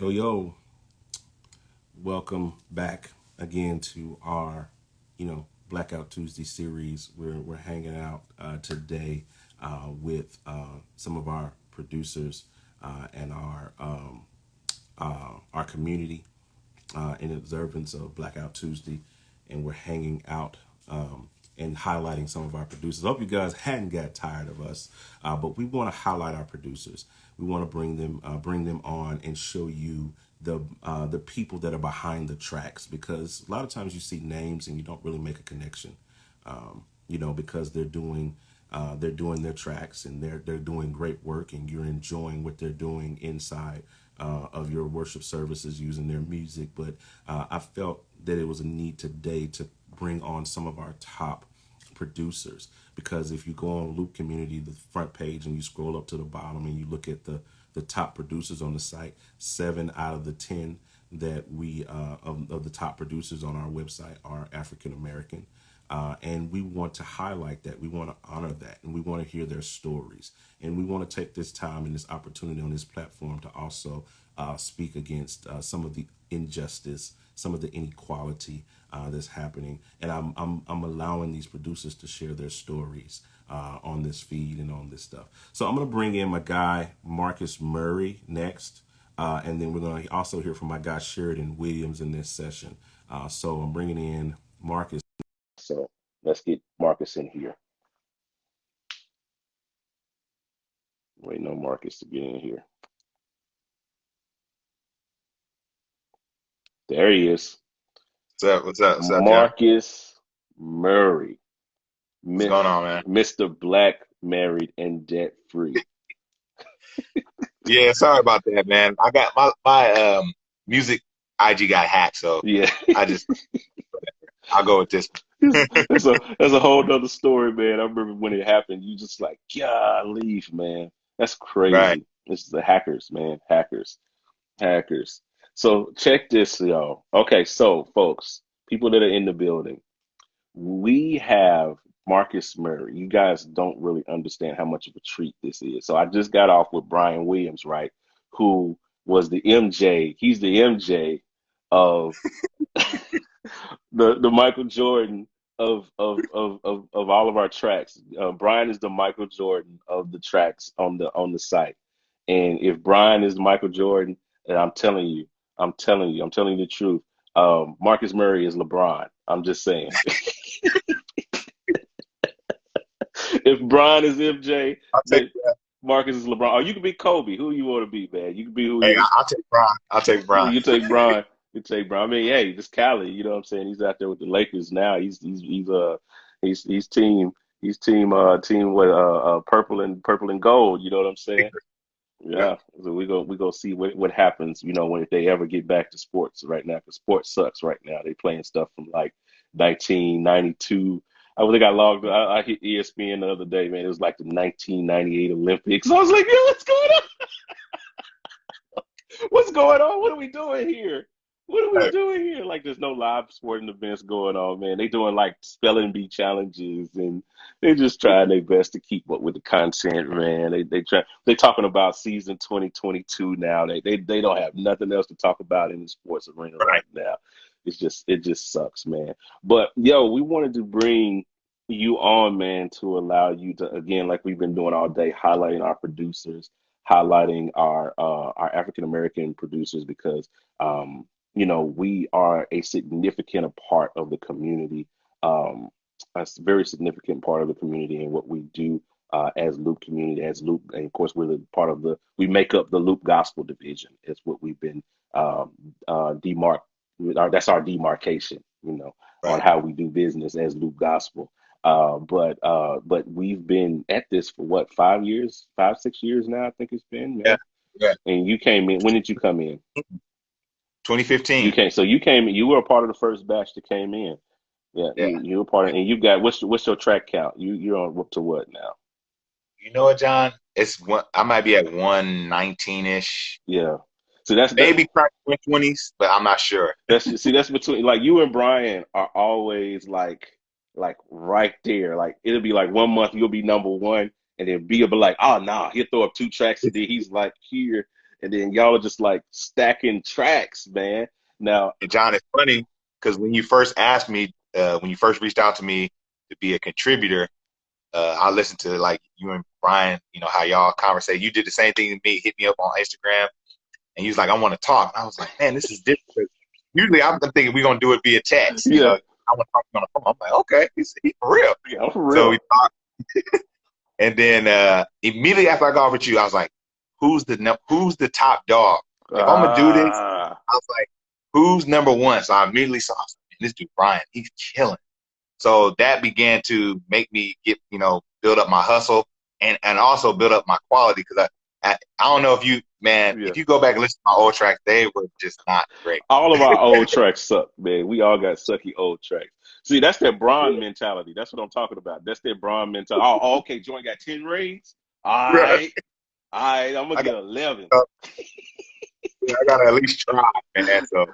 Yo, yo, welcome back again to our, Blackout Tuesday series. We're hanging out today with some of our producers and our community in observance of Blackout Tuesday, and we're hanging out and highlighting some of our producers. I hope you guys hadn't got tired of us, but we want to highlight our producers. We want to bring them on and show you the people that are behind the tracks, because a lot of times you see names and you don't really make a connection, because they're doing their tracks and they're doing great work, and you're enjoying what they're doing inside of your worship services using their music. But I felt that it was a need today to bring on some of our top producers, because if you go on Loop Community, the front page, and you scroll up to the bottom and you look at the top producers on the site, 7 out of the 10 that we of the top producers on our website are African American. And we want to highlight that. We want to honor that. And we want to hear their stories. And we want to take this time and this opportunity on this platform to also speak against some of the injustice, some of the inequality that's happening. And I'm allowing these producers to share their stories on this feed and on this stuff. So I'm going to bring in my guy, Marcus Murrey, next. And then we're going to also hear from my guy, Sheriden Williams, in this session. So I'm bringing in Marcus. So let's get Marcus in here. Waiting on Marcus to get in here. There he is. What's up? What's up? What's up, John? Marcus Murrey, What's going on, man? Mr. Black, married, and debt free. Yeah, sorry about that, man. I got my music IG got hacked, so Yeah, I just I'll go with this. that's a whole nother story, man. I remember when it happened. You just like, golly, man, that's Right. crazy. This is the hackers, man. Hackers. So check this, y'all. Okay, so folks, people that are in the building, we have Marcus Murray. You guys don't really understand how much of a treat this is. So I just got off with Brian Williams, right? Who was the MJ. He's the MJ of the Michael Jordan of all of our tracks. Brian is the Michael Jordan of the tracks on the site. And if Brian is Michael Jordan, and I'm telling you the truth. Marcus Murray is LeBron. I'm just saying. If Brian is MJ, I'll take then Marcus is LeBron. Or you can be Kobe. Who you want to be, man? You can be who hey, you. I'll take Brian. I'll take Brian. You take Brian. You take Brian. I mean, hey, this Cali. You know what I'm saying? He's out there with the Lakers now. He's team with purple and gold. You know what I'm saying? Yeah. Yeah. So we go see what happens. When if they ever get back to sports right now, because sports sucks right now. They playing stuff from like 1992. I really got logged. I hit ESPN the other day, man. It was like the 1998 Olympics. I was like, yo, what's going on? What's going on? What are we doing here? What are we Right. doing here? Like, there's no live sporting events going on, man. They doing like spelling bee challenges, and they just trying their best to keep up with the content, man. They talking about season 2022 now. They don't have nothing else to talk about in the sports arena Right. right now. It just sucks, man. But yo, we wanted to bring you on, man, to allow you to, again, like we've been doing all day, highlighting our producers, highlighting our African American producers, because we are a significant part of the community, very significant part of the community, and what we do as Loop community, as Loop, and of course we're we make up the Loop Gospel Division. It's what we've been demarked. That's our demarcation, on Right. how we do business as Loop Gospel. But we've been at this for what, 5 years, 5, 6 years now, I think it's been, Yeah. man. Yeah. And you came in. When did you come in? You 2015. came. So you came. You were a part of the first batch that came in. Yeah, Yeah. you were part of, and you got what's your track count? You're on up to what now? You know what, John? It's one. I might be at 119-ish, Yeah. So that's maybe crack 120s, but I'm not sure. that's between, like, you and Brian are always like right there. Like, it'll be like one month you'll be number one, and then B will be like, oh nah, he'll throw up two tracks, and then he's like here. and then y'all are just like stacking tracks, man. Now, And John, it's funny because when you first asked me, when you first reached out to me to be a contributor, I listened to like you and Brian, you know, how y'all conversate. You did the same thing to me, hit me up on Instagram, and he was like, I want to talk. And I was like, man, this is different. Usually I'm thinking we're going to do it via text, you know, yeah, I want to talk on the phone. I'm like, okay, he's for real. yeah, I'm for So we real. talked. And then immediately after I got off with you, I was like, who's the top dog? If I'm going to do this, Ah, I was like, who's number one? So I immediately saw, I was like, man, this dude, Brian, he's killing. So that began to make me get, you know, build up my hustle and also build up my quality. Cause I don't know if you, man, yeah. if you go back and listen to my old tracks, they were just not great. All of our old tracks suck, man. We all got sucky old tracks. See, that's that Braun mentality. That's what I'm talking about. That's that Braun mentality. Oh, okay, joint got 10 rings. Right. All right, I'm gonna I get got, 11. I got to at least try, man. So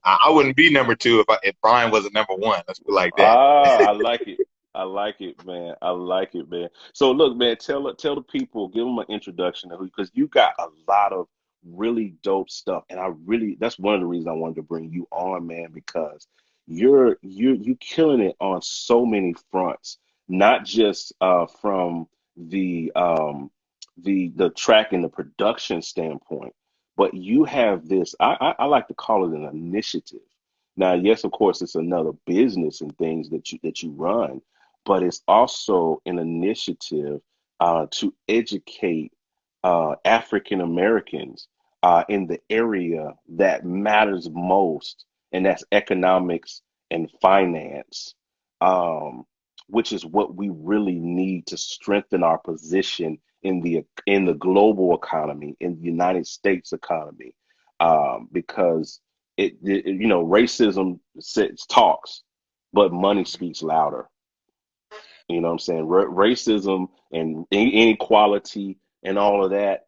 I wouldn't be number two if Brian wasn't number one. Let's put it like that. I like it. I like it, man. I like it, man. So look, man, tell the people, give them an introduction to who, because you got a lot of really dope stuff, and that's one of the reasons I wanted to bring you on, man, because you killing it on so many fronts, not just from the track and the production standpoint, but you have this. I like to call it an initiative. Now, yes, of course, it's another business and things that you run, but it's also an initiative to educate African Americans in the area that matters most, and that's economics and finance, um, which is what we really need to strengthen our position in the global economy, in the United States economy, because racism talks, but money speaks louder. You know what I'm saying? Racism and inequality and all of that,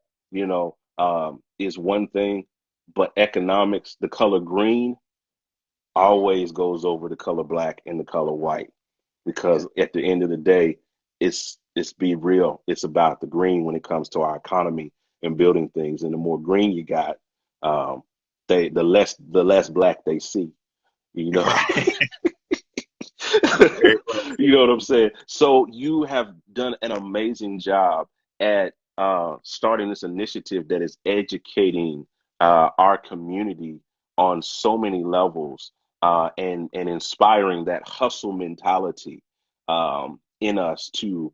is one thing, but economics, the color green always goes over the color black and the color white, Yeah. because at the end of the day, it's be real. It's about the green when it comes to our economy and building things. And the more green you got, um, the less black they see. You know, Right. Very well you know what I'm saying? So you have done an amazing job at starting this initiative that is educating our community on so many levels, and inspiring that hustle mentality in us to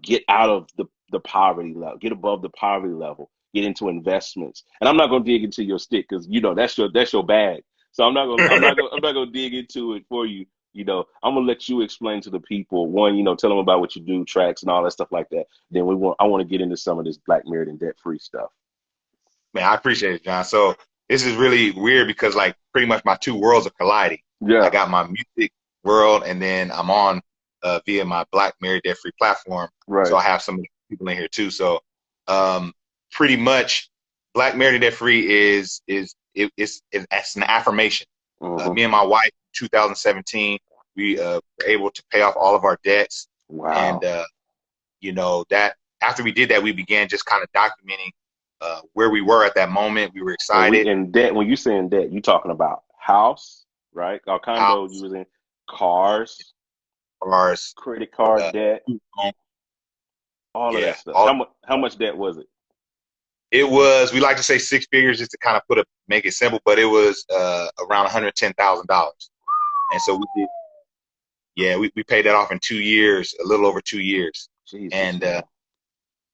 get out of the poverty level, get above the poverty level, get into investments. And I'm not going to dig into your stick because that's your bag. So I'm not gonna dig into it for you. I'm gonna let you explain to the people. One, tell them about what you do, tracks and all that stuff like that. Then I want to get into some of this Black Married and Debt Free stuff. Man, I appreciate it, John. So this is really weird because like pretty much my two worlds are colliding. I Yeah, got my music world, and then I'm on via my Black Married Debt Free platform. So right. I have some people in here too. So um, pretty much Black Married Debt Free it's an affirmation. Hmm. Me and my wife, 2017, we were able to pay off all of our debts, and Wow. that after we did that, we began just kind of documenting where we were at that moment. We were And we excited. in debt. When you saying debt, you talking about house, right? Or condo? You House, was in cars, cars, credit card uh, debt, home, all of yeah, that stuff. all. How much debt was it? It was. We like to say six figures just to kind of make it simple, but it was around $110,000, and so we did. Yeah, we paid that off in 2 years, a little over 2 years, Jesus, and man.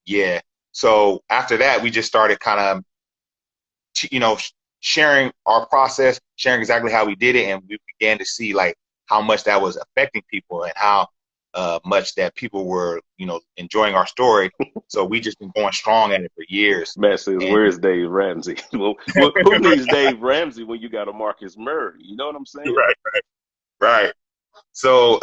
yeah. So after that, we just started kind of you know, sharing our process, sharing exactly how we did it, and we began to see like how much that was affecting people and how much that people were, enjoying our story. So we just been going strong at it for years. Matt says, And "Where's Dave Ramsey?" Well, who needs Dave Ramsey when you got a Marcus Murray? You know what I'm saying? right, right. So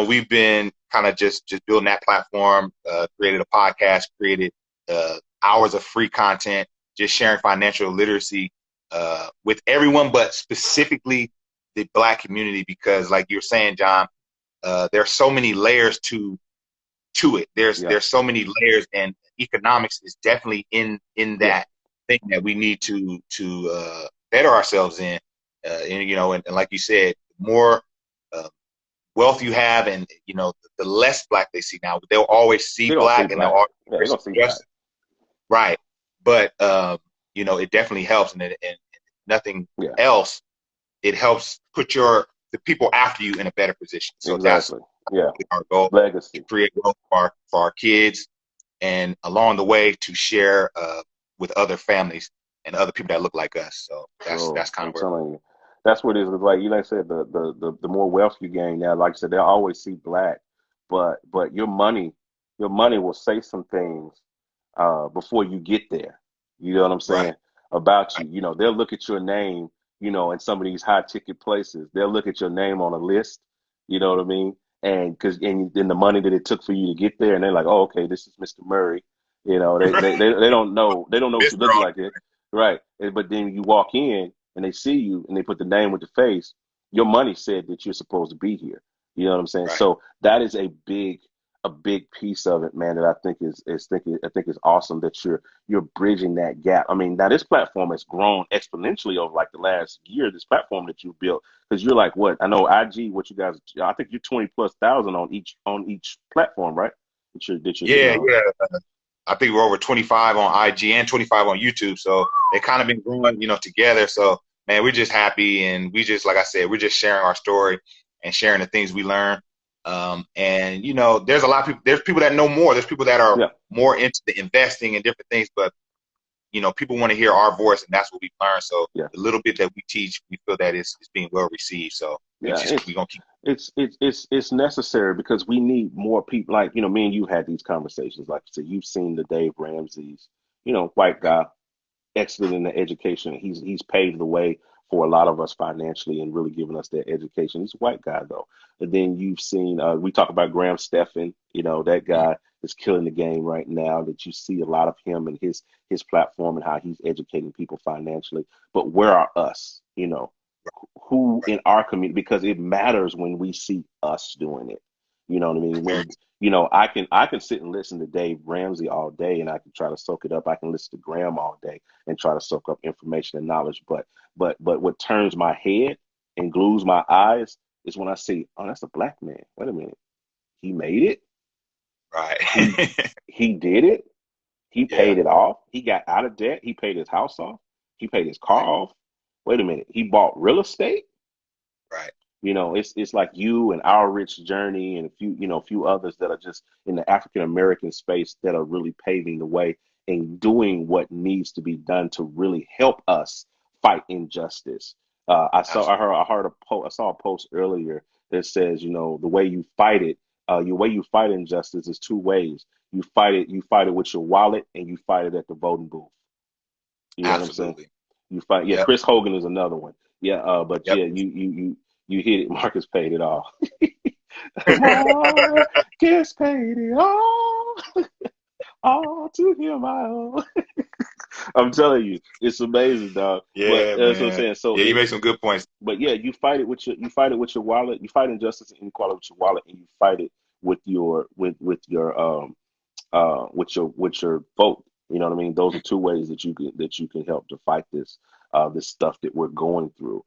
we've been kind of just building that platform, created a podcast, created hours of free content, just sharing financial literacy with everyone, but specifically the Black community, because like you're saying, John, there are so many layers to it. Yeah, There's so many layers, and economics is definitely in yeah, that thing that we need to better ourselves in. And and like you said, the more uh, wealth you have, and the less black they see now, they'll always see They're gonna see black, and they'll black. always Yeah, they're gonna see black. justice, right? But it definitely helps, and nothing Yeah, else. It helps put the people after you in a better position. So that's exactly. Yeah, our goal, to legacy. create wealth for our kids, and along the way to share with other families and other people that look like us. So Bro, that's kind I'm of where. telling you, that's what it is. Like you like said, the more wealth you gain now, like I said, they'll always see black, but your money will say some things before you get there. You know what I'm Right, saying? About right, you. They'll look at your name, in some of these high ticket places. They'll look at your name on a list, you know what I mean? And then the money that it took for you to get there, and they're like, oh, okay, this is Mr. Murray. They don't know what you Mister. look like it. Right. But then you walk in and they see you and they put the name with the face. Your money said that you're supposed to be here. You know what I'm saying? Right, So that is a big piece of it, man, that I think is awesome that you're bridging that gap. I mean, now this platform has grown exponentially over like the last year, this platform that you built, because you're like what? I know IG, what you guys, I think you're 20 plus thousand on each platform, right? That you're hitting yeah, on. yeah. I think we're over 25 on IG and 25 on YouTube. So they kind of been growing, together. So man, we're just happy, and we just, like I said, we're just sharing our story and sharing the things we learn. And there's a lot of people. There's people that know more. There's people that are Yeah, more into the investing and different things. But people want to hear our voice, and that's what we learn. So yeah. the little bit that we teach, we feel that is being well received. So Yeah, we're gonna keep. it's necessary because we need more people. Like, me and you had these conversations. Like I said, you've seen the Dave Ramsey's, white guy, excellent in the education. He's paved the way for a lot of us financially and really giving us that education. He's a white guy though. And then you've seen we talk about Graham Stephan, that guy is killing the game right now, that you see a lot of him and his platform and how he's educating people financially. But where are us? Who in our community, because it matters when we see us doing it. You know what I mean? Very. I can sit and listen to Dave Ramsey all day and I can try to soak it up. I can listen to Graham all day and try to soak up information and knowledge. But what turns my head and glues my eyes is when I see, oh, that's a black man. Wait a minute. He made it. He Right. he did it. He Yeah. paid it off. He got out of debt. He paid his house off. He paid his car Right. off. Wait a minute. He bought real estate. Right. It's like you and Our Rich Journey and a few others that are just in the African American space that are really paving the way and doing what needs to be done to really help us fight injustice. I saw a post earlier that says, the way you fight it, your way you fight injustice is two ways. You fight it with your wallet, and you fight it at the voting booth. You know what I'm saying? Absolutely. You fight, yeah. Yep. Chris Hogan is another one. Yeah, but Yep. yeah, you hit it. Marcus paid it all. Marcus paid it all to him I owe. I'm telling you, it's amazing, dog. But Yeah, that's what I'm man. saying. So Yeah, you make some good points. but yeah, you fight it with your wallet. You fight injustice and inequality with your wallet, and you fight it with your vote. You know what I mean? Those are two ways that you can help to fight this stuff that we're going through.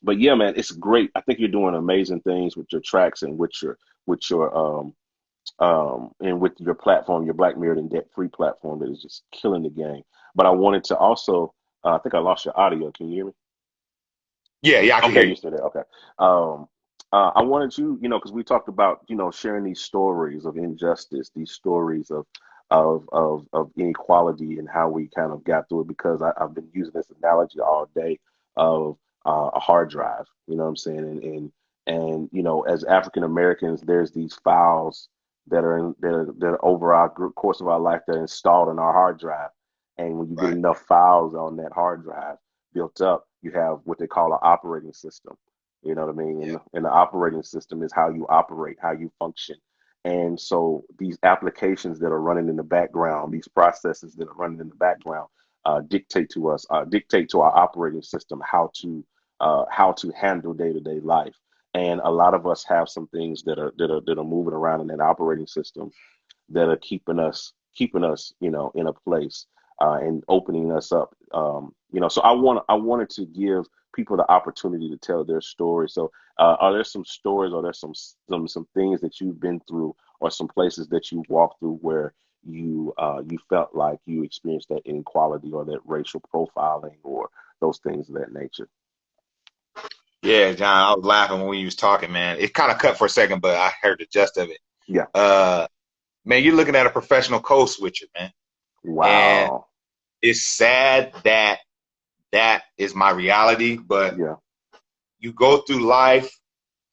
But yeah, man, it's great. I think you're doing amazing things with your tracks and with your platform, your Black Mirrored and Debt Free platform that is just killing the game. But I wanted to also, I think I lost your audio. Can you hear me? Yeah, yeah, I can Okay, hear you're you. still there. Okay. Um, I wanted you, because we talked about, sharing these stories of injustice, these stories of inequality and how we kind of got through it. Because I've been using this analogy all day of a hard drive. You know what I'm saying? And as African Americans, there's these files that are over our course of our life that are installed in our hard drive. And when you get Right. enough files on that hard drive built up, you have what they call an operating system. You know what I mean? Yeah. And the operating system is how you operate, how you function. And so these applications that are running in the background, these processes that are running in the background, dictate to our operating system how to handle day to day life. And a lot of us have some things that are moving around in that operating system that are keeping us in a place. and opening us up. So I wanted to give people the opportunity to tell their story. So, are there some stories, or there's some things that you've been through, or some places that you walked through where you felt like you experienced that inequality or that racial profiling or those things of that nature? Yeah, John, I was laughing when you was talking, man. It kind of cut for a second, but I heard the gist of it. Yeah. Man, you're looking at a professional code switcher, man. And Wow. it's sad that that is my reality, but Yeah. you go through life,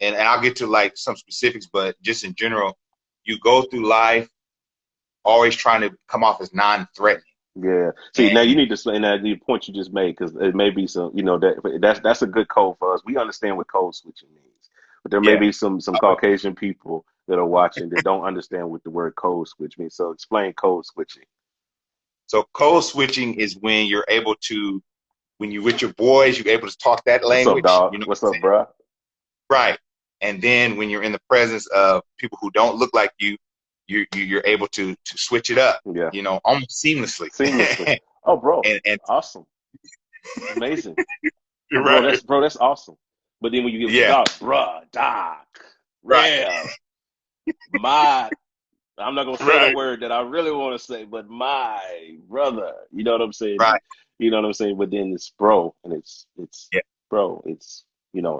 and I'll get to like some specifics, but just in general, you go through life always trying to come off as non-threatening. Yeah. See, now you And need to explain that the point you just made, because it may be some, that's a good code for us. We understand what code switching means, but there may yeah, be some Caucasian people that are watching that don't understand what the word code switch means. So explain code switching. so code switching is when you're able to, when you're with your boys, you're able to talk that What's up, language, dog? you know What's what I'm up, saying? bruh? Right. And then when you're in the presence of people who don't look like you, you're able to switch it up, Yeah. almost seamlessly. Seamlessly. Oh, bro. and Awesome. Amazing. you're Bro, right. that's awesome. But then when you get with your Yeah. dog, bruh, doc, Right. real, my, I'm not gonna say the Right. word that I really want to say, but my brother, you know what I'm saying? Right. You know what I'm saying? But then it's bro, and it's Yeah. bro, it's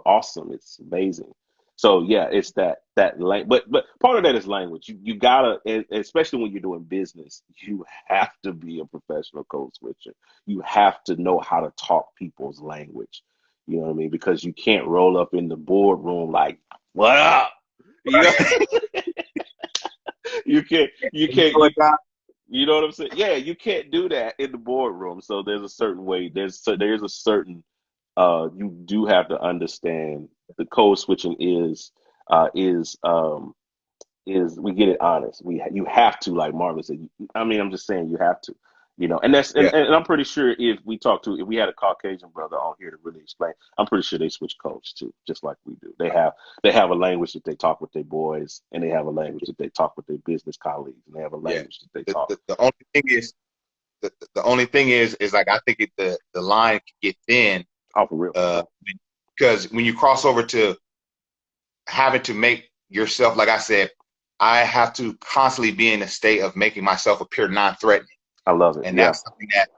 awesome, it's amazing. So yeah, it's that language, but part of that is language. You gotta, especially when you're doing business, you have to be a professional code switcher. You have to know how to talk people's language. You know what I mean? Because you can't roll up in the boardroom like, "What up?" You know. Right. You And you can't, know what, Doc? you know what I'm saying? Yeah, you can't do that in the boardroom. So there's a certain way. There's a certain. You do have to understand the code switching is we get it honest. You have to, like Marvin said. I mean, I'm just saying you have to. And that's Yeah. and I'm pretty sure if we had a Caucasian brother on here to really explain, I'm pretty sure they switch codes too, just like we do. They have a language that they talk with their boys, and they have a language that they talk with their business colleagues, and they have a Yeah. language that they The, talk. the, the only thing is, the only thing is like I think the line can get thin, Oh, for real. uh, because when you cross over to having to make yourself, like I said, I have to constantly be in a state of making myself appear non-threatening. I love it. And Yeah. that's something that,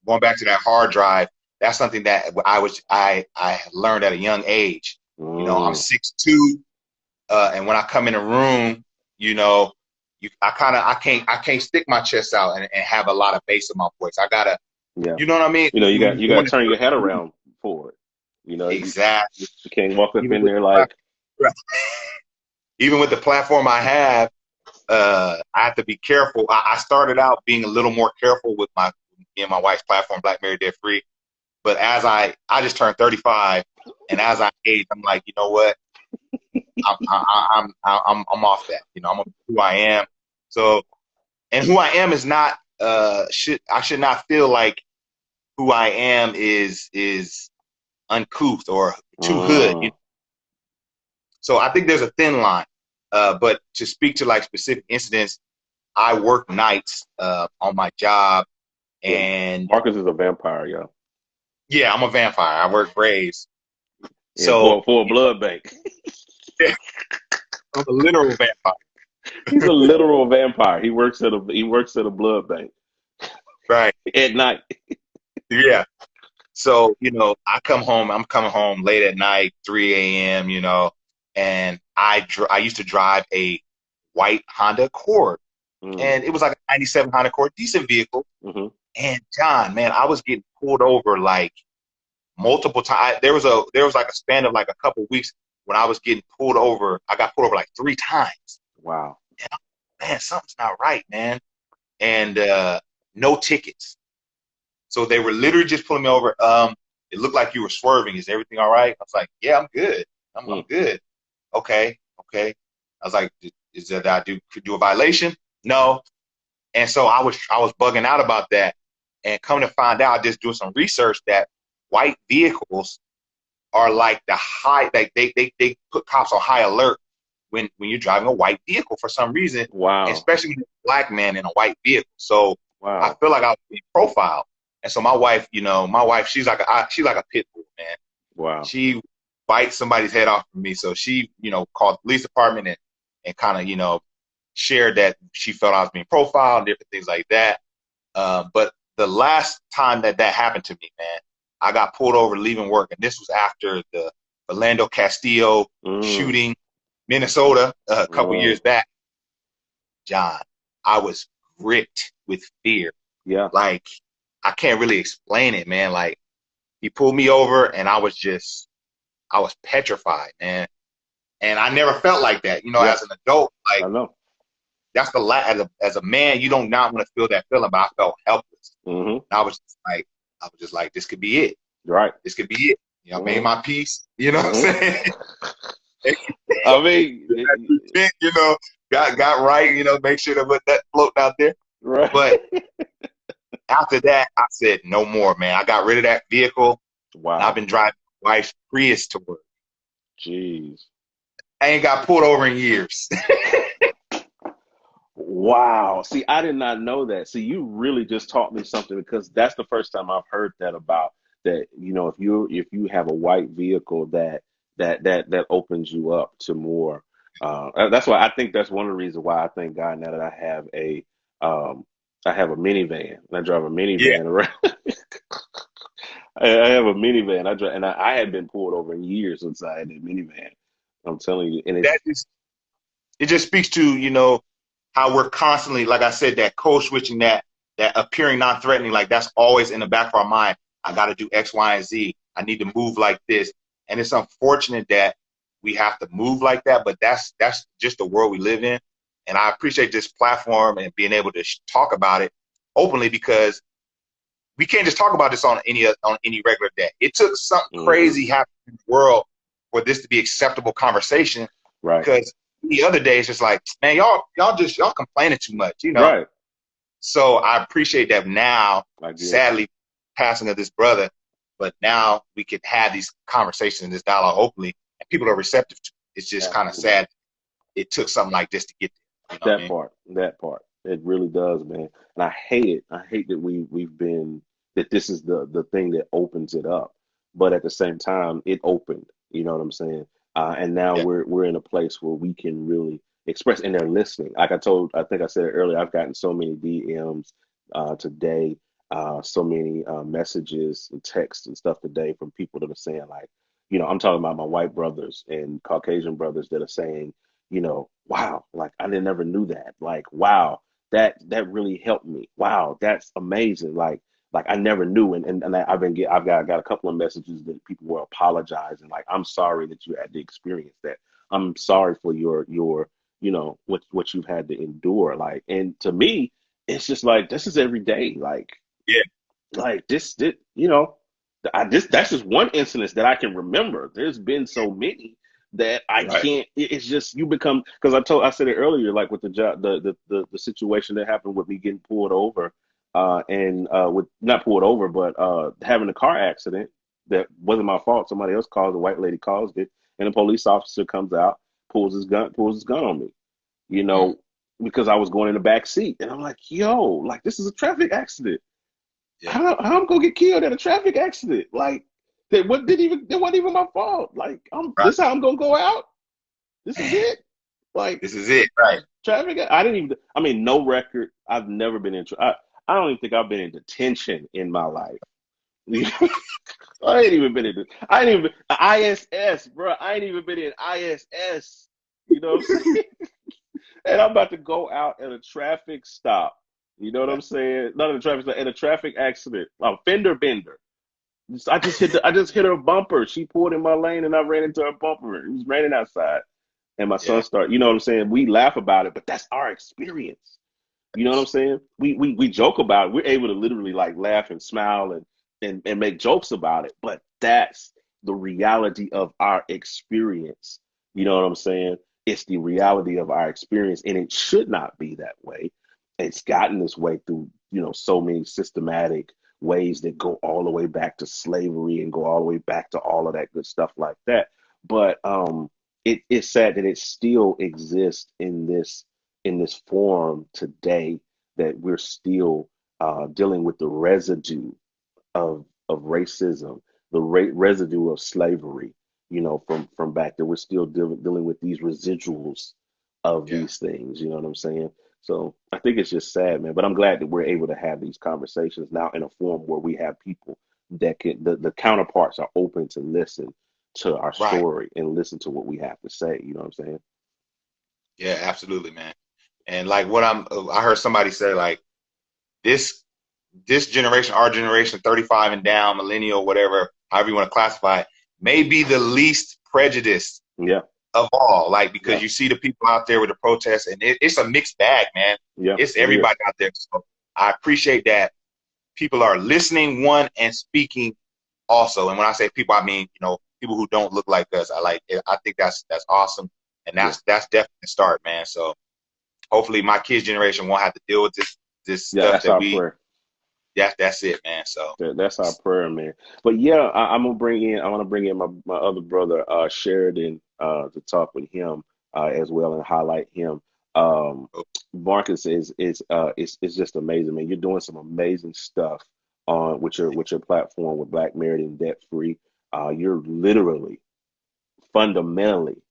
going back to that hard drive, that's something that I learned at a young age. I'm Mm, 6'2", and when I come in a room, you know, I can't stick my chest out and have a lot of bass in my voice. I gotta, yeah. you know what I mean? You When got you you go got to in turn your head the around for it. You exactly, can't walk up even in with there like, even with the platform I have, I have to be careful. I started out being a little more careful with me and my wife's platform, Black Married Debt Free. But as I just turned 35, and as I age, I'm like, you know what? I'm off that. I'm who I am. So, and who I am is not I should not feel like who I am is uncouth or too hood. mm, So I think there's a thin line. But to speak to like specific incidents, I work nights on my job, yeah. and Marcus is a vampire, yo. yeah, I'm a vampire. I work graves. Yeah, So for a blood bank. I'm a literal vampire. He's a literal vampire. He works at a blood bank Right. at night. Yeah. So, I come home, I'm coming home late at night, 3 a.m., and I used to drive a white Honda Accord, Mm, and it was like a 97 Honda Accord, decent vehicle. hmm And John, man, I was getting pulled over like multiple times. There was like a span of like a couple weeks when I was getting pulled over. I got pulled over like 3 times. Wow. And man, something's not right, man. And no tickets. So they were literally just pulling me over. It looked like you were swerving. Is everything all right? I was like, yeah, I'm good. I'm Mm, good. Okay. Okay. I was like, is that I could do a violation? No. And so I was bugging out about that. And coming to find out, just doing some research, that white vehicles are like the high, like they put cops on high alert when you're driving a white vehicle for some reason, wow. especially when you're a black man in a white vehicle. So I Wow. feel like I was being profiled. And so my wife, she's like a pit bull, man. Wow. She bites somebody's head off for me. So she, called the police department and kind of, shared that she felt I was being profiled and different things like that. But the last time that happened to me, man, I got pulled over leaving work, and this was after the Orlando Castillo Mm, shooting, Minnesota, a couple mm, years back. John, I was gripped with fear. yeah. Like, I can't really explain it, man. Like, he pulled me over, and I was petrified, man. And I never felt like that, Yeah. as an adult. I Like, know. that's as a man, you don't not want to feel that feeling, but I felt helpless. Hmm. And I was just like, this could be it. Right. This could be it. I made Hmm. my peace. You know what I'm Hmm. saying? I mean, Got right. Make sure that floating out there. right. But after that, I said no more, man. I got rid of that vehicle, and I've Wow. been driving my wife's Prius to work. Jeez. I ain't got pulled over in years. Wow. See, I did not know that. See, you really just taught me something because that's the first time I've heard that about that, if you have a white vehicle that opens you up to more. That's why I think that's one of the reasons why I thank God now that um I have a minivan and I drive a Yeah, minivan around. I have a minivan. I drive, and I had been pulled over in years since I had that minivan. I'm telling you, and it's that is. It just speaks to how we're constantly, like I said, that code switching, that appearing non-threatening, like that's always in the back of our mind. I got to do X, Y, and Z. I need to move like this, and it's unfortunate that we have to move like that. But that's just the world we live in, and I appreciate this platform and being able to talk about it openly because we can't just talk about this on any regular day. It took something hmm crazy happening in the world for this to be acceptable conversation. right, Because the other day it's just like, man, y'all complaining too much. right. So I appreciate that now. I get it. Sadly, passing of this brother, but now we can have these conversations and this dialogue openly, and people are receptive to it. It's just kind of Absolutely. sad. It took something like this to get there. You know what I That mean? part, that part. It really does, man. And I hate it. I hate that we've been that this is the thing that opens it up. But at the same time, it opened. You know what I'm saying? And now Yeah. we're in a place where we can really express, and they're listening. Like I think I said it earlier, I've gotten so many DMs today, so many messages and texts and stuff today from people that are saying like, I'm talking about my white brothers and Caucasian brothers that are saying, wow, like I didn't never knew that. Like, wow, that really helped me. Wow, that's amazing. Like I never knew. And I've got a couple of messages that people were apologizing. Like, I'm sorry that you had to experience that. I'm sorry for your what you've had to endure. Like, and to me, it's just like this is every day. Yeah. Like this, that's just one incident that I can remember. There's been so many that I Right. can't. It's just you become because I said it earlier, like with the job, the situation that happened with me getting pulled over, and with not pulled over, but having a car accident that wasn't my fault. Somebody else caused. A white lady caused it, and a police officer comes out, pulls his gun on me. You Mm. know, because I was going in the back seat, and I'm like, yo, like this is a traffic accident. Yeah. How I'm gonna get killed in a traffic accident? Like that wasn't even my fault. Like Right. this how I'm gonna go out. This is Man, it. Like this is it. Right. traffic. I didn't even. I mean, no record. I've never been in. I don't even think I've been in detention in my life. I ain't even been in. I ain't even ISS, bro. I ain't even been in ISS. You know what I'm saying? And I'm about to go out at a traffic stop. You know what Yeah. I'm saying? Not at a traffic stop, at a traffic accident. A fender bender. I just hit her bumper. She pulled in my lane and I ran into her bumper. It was raining outside. And my son Yeah. started, you know what I'm saying? We laugh about it, but that's our experience. You know what I'm saying? We joke about it. We're able to literally like laugh and smile and make jokes about it, but that's the reality of our experience. You know what I'm saying? It's the reality of our experience, and it should not be that way. It's gotten this way through, so many systematic ways that go all the way back to slavery and go all the way back to all of that good stuff like that. But it's sad that it still exists in this form today that we're still dealing with the residue of racism, the residue of slavery, from back there. We're still dealing with these residuals of Yeah. these things. You know what I'm saying? So I think it's just sad, man. But I'm glad that we're able to have these conversations now in a form where we have people that can, the counterparts are open to listen to our Right. story and listen to what we have to say. You know what I'm saying? Yeah, absolutely, man. And like I heard somebody say like this this generation, our generation, 35 and down, millennial, whatever, however you want to classify it, may be the least prejudiced Yeah, of all. Like because yeah, you see the people out there with the protests, and it's a mixed bag, man. yeah. It's It everybody is. out there. So I appreciate that people are listening, one, and speaking also. And when I say people, I mean people who don't look like us. I think that's awesome, and Yeah, that's definitely a start, man. So hopefully my kids' generation won't have to deal with this yeah. stuff That's that our we. prayer. That's it, man. So That's our prayer, man. But yeah, I'm gonna bring in. I want to bring in my other brother, Sheridan, to talk with him as well and highlight him. Um, Marcus is just amazing, man. You're doing some amazing stuff on with your platform with Black Married and Debt Free. You're literally, fundamentally,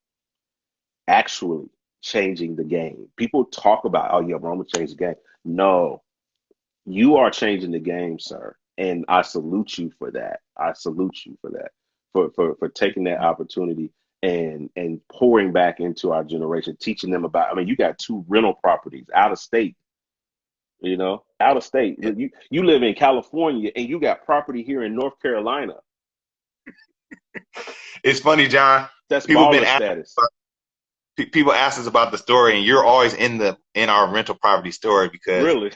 actually changing the game. People talk about, oh yeah, well, I'm gonna change the game. No, you are changing the game, sir. And I salute you for that. I salute you for that. For taking that opportunity and pouring back into our generation, teaching them about, I mean, you got two rental properties out of state, out of state. yeah. You live in California and you got property here in North Carolina. It's funny, John. That's People been baller asking, status. people ask us about the story, and you're always in our rental property story because Really?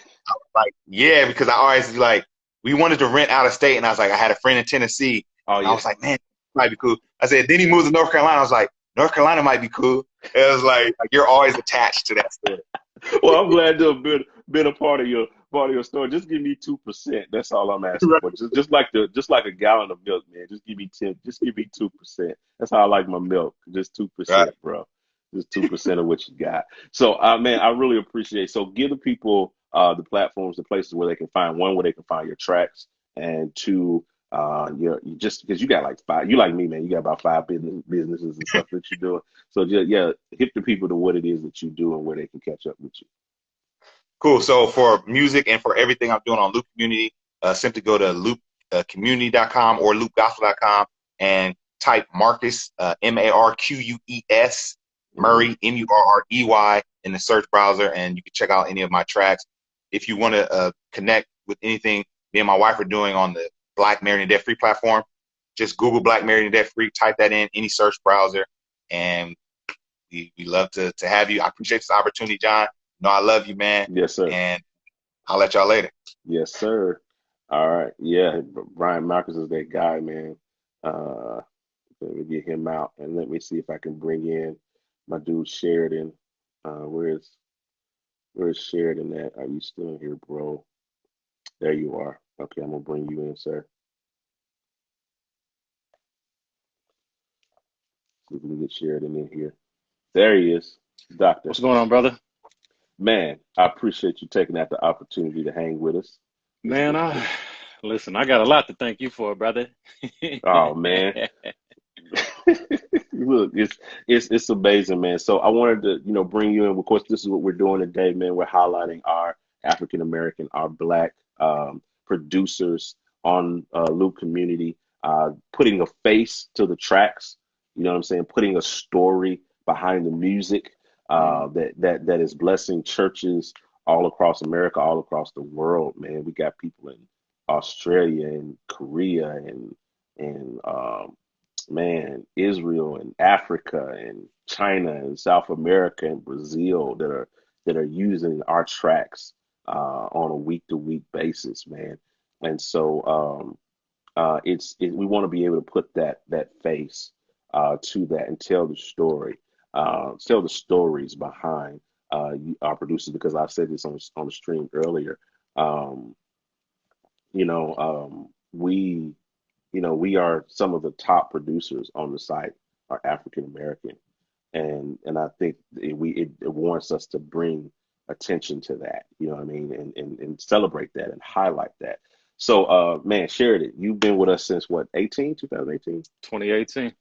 like yeah, because I always like we wanted to rent out of state, and I was like I had a friend in Tennessee, Oh and I yeah. was like man, might be cool. I said then he moves to North Carolina. I was like North Carolina might be cool. It was like you're always attached to that story. Well, I'm glad to have been a part of your story. Just give me 2%. That's all I'm asking Right. for. Just like a gallon of milk, man. Just give me 10. Just give me 2%. That's how I like my milk. Just Right. 2%, bro. Just 2% of what you got. So, man, I really appreciate. So, give the people the platforms, the places where they can find one, where they can find your tracks, and two, you just because you got like five. You like me, man. You got about five businesses and stuff that you're doing. So, just, yeah, hit the people to what it is that you do and where they can catch up with you. Cool. So for music and for everything I'm doing on Loop Community, simply go to loopcommunity.com or loopgospel.com and type Marcus, Marques, Hmm. Murray, Murrey in the search browser, and you can check out any of my tracks. If you want to connect with anything me and my wife are doing on the Black Married and Debt Free platform, just Google Black Married and Debt Free, type that in any search browser, and we love to have you. I appreciate this opportunity, John. You know I love you, man, Yes, sir. and I'll let y'all later. Yes, sir. All right. Yeah, Brian Marcus is that guy, man. Uh, Let me get him out and let me see if I can bring in my dude Sheridan. Where's Sheridan at? Are you still here, bro? There you are. Okay, I'm gonna bring you in, sir. See if we can get Sheridan in here. There he is, Doctor. What's going on, brother? Man, I appreciate you taking out the opportunity to hang with us. This, Man, this, I this. listen, I got a lot to thank you for, brother. Oh man, look, it's amazing, man. So I wanted to, bring you in. Of course, this is what we're doing today, man. We're highlighting our African American, our Black producers on Loop Community, putting a face to the tracks. You know what I'm saying? Putting a story behind the music Mhm. that is blessing churches all across America, all across the world, man. We got people in Australia and Korea and man, Israel and Africa and China and South America and Brazil that are using our tracks on a week to week basis, man. And so we want to be able to put that face to that and tell the story, tell the stories behind our producers because I said this on the stream earlier. Um, we we are some of the top producers on the site are African American, and I think it warrants us to bring attention to that. You know what I mean? And celebrate that and highlight that. So, man, Sheridan, you've been with us since what, 2018? 2018.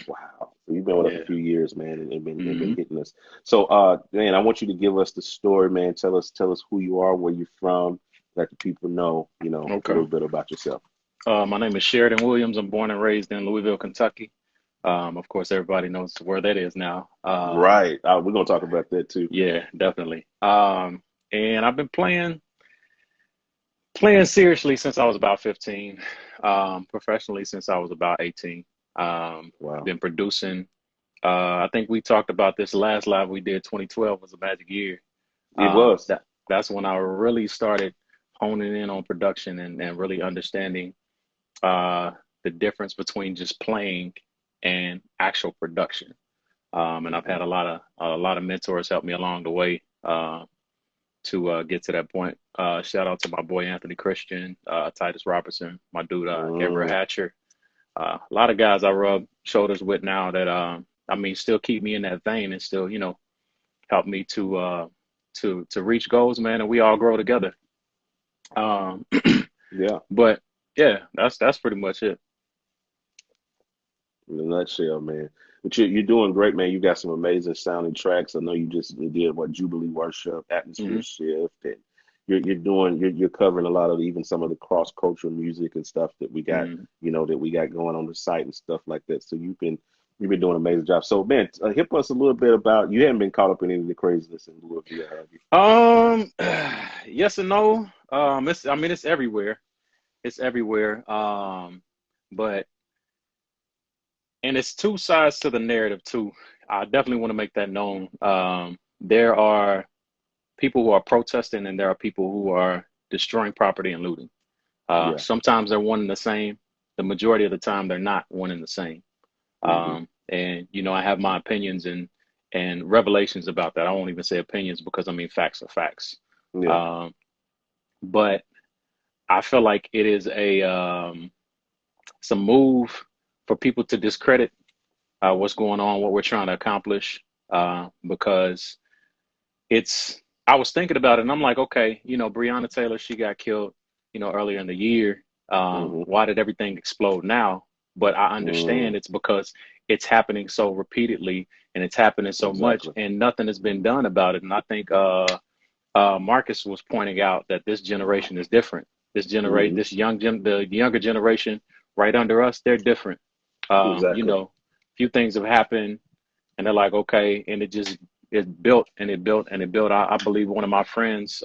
Wow. So you've been with us a Yeah. few years, man, and been Hmm. hitting us. So, man, I want you to give us the story, man. Tell us who you are, where you're from, let the people know, a Okay. little bit about yourself. My name is Sheridan Williams. I'm born and raised in Louisville, Kentucky. Of course, everybody knows where that is now. Right. We're gonna talk about that too. Yeah, definitely. And I've been playing seriously since I was about 15, professionally since I was about 18. Wow. Been producing. I think we talked about this last live we did. 2012 was a magic year. It was. That's when I really started honing in on production and really understanding uh, the difference between just playing and actual production. And I've Hmm. had a lot of mentors help me along the way to get to that point. Shout out to my boy Anthony Christian, Titus Robertson, my dude Gabriel Mm, Hatcher. A lot of guys I rub shoulders with now that I mean still keep me in that vein and still help me to reach goals, man, and we all grow together. Um, yeah. but yeah, that's pretty much it. In a nutshell, man. But you're doing great, man. You got some amazing sounding tracks. I know you just did what Jubilee Worship, Atmosphere Hmm. Shift, and you're covering a lot of even some of the cross cultural music and stuff that we got, Hmm. that we got going on the site and stuff like that. So you've been doing an amazing job. So man, hip us a little bit about you haven't been caught up in any of the craziness in Louisville, have you? Um, yes and no. I mean, it's everywhere. It's everywhere. But and it's two sides to the narrative too. I definitely want to make that known. There are people who are protesting, and there are people who are destroying property and looting. Yeah. Sometimes they're one and the same. The majority of the time, they're not one and the same. Hmm. And I have my opinions and revelations about that. I won't even say opinions because I mean facts are facts. Yeah. Um, but I feel like it is some move for people to discredit what's going on, what we're trying to accomplish, because it's. I was thinking about it, and I'm like, okay, Breonna Taylor, she got killed, earlier in the year. Hmm. Why did everything explode now? But I Mm, understand it's because it's happening so repeatedly and it's happening so much, exactly. and nothing has been done about it. And I think Marcus was pointing out that this generation is different. Hmm. The younger generation, right under us, they're different. Exactly. Few things have happened, and they're like, okay, and it built and it built and it built. I believe one of my friends